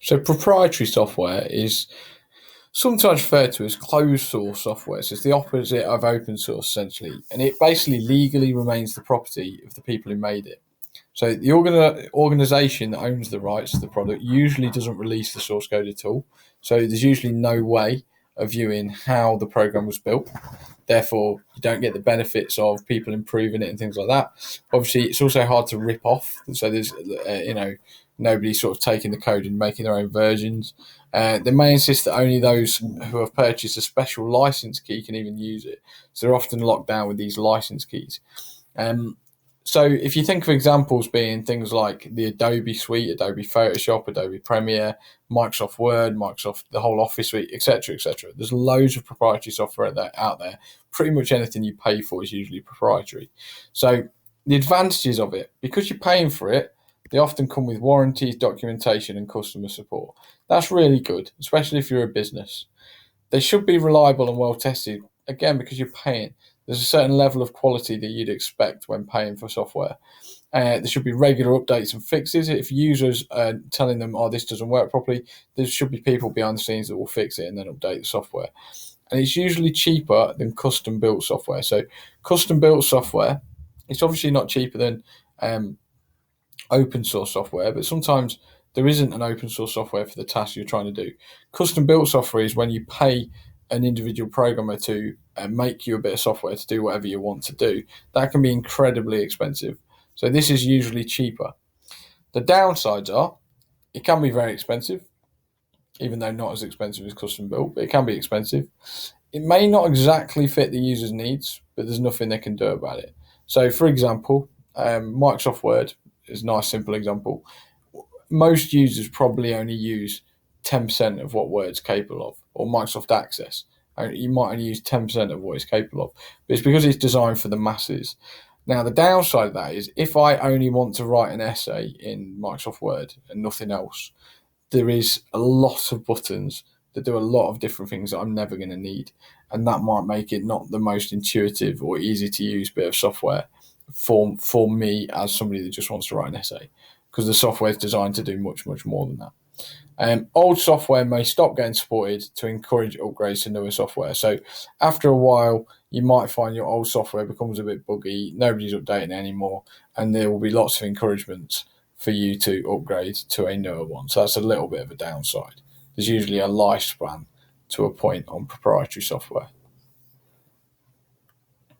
So proprietary software is sometimes referred to as closed source software. So it's the opposite of open source essentially, and it basically legally remains the property of the people who made it. So the organization that owns the rights to the product usually doesn't release the source code at all. So there's usually no way of viewing how the program was built. Therefore, you don't get the benefits of people improving it and things like that. Obviously, it's also hard to rip off. So there's, nobody sort of taking the code and making their own versions. They may insist that only those who have purchased a special license key can even use it. So they're often locked down with these license keys. So if you think of examples being things like the Adobe suite, Adobe Photoshop, Adobe Premiere, Microsoft Word, Microsoft, the whole Office suite, etc., etc. There's loads of proprietary software out there. Pretty much anything you pay for is usually proprietary. So the advantages of it, because you're paying for it, they often come with warranties, documentation, and customer support. That's really good, especially if you're a business. They should be reliable and well tested, again, because you're paying. There's a certain level of quality that you'd expect when paying for software. There should be regular updates and fixes. If users are telling them, oh, this doesn't work properly, there should be people behind the scenes that will fix it and then update the software. And it's usually cheaper than custom built software. So custom built software, it's obviously not cheaper than open source software, but sometimes there isn't an open source software for the task you're trying to do. Custom built software is when you pay an individual programmer to make you a bit of software to do whatever you want to do. That can be incredibly expensive. So this is usually cheaper. The downsides are it can be very expensive, even though not as expensive as custom built, but it can be expensive. It may not exactly fit the user's needs, but there's nothing they can do about it. So, for example, Microsoft Word is a nice, simple example. Most users probably only use 10% of what Word's capable of, or Microsoft Access. You might only use 10% of what it's capable of, but it's because it's designed for the masses. Now, the downside of that is if I only want to write an essay in Microsoft Word and nothing else, there is a lot of buttons that do a lot of different things that I'm never going to need. And that might make it not the most intuitive or easy to use bit of software for me as somebody that just wants to write an essay, because the software is designed to do much, much more than that. Old software may stop getting supported to encourage upgrades to newer software. So after a while, you might find your old software becomes a bit buggy, nobody's updating it anymore, and there will be lots of encouragements for you to upgrade to a newer one. So that's a little bit of a downside. There's usually a lifespan to a point on proprietary software.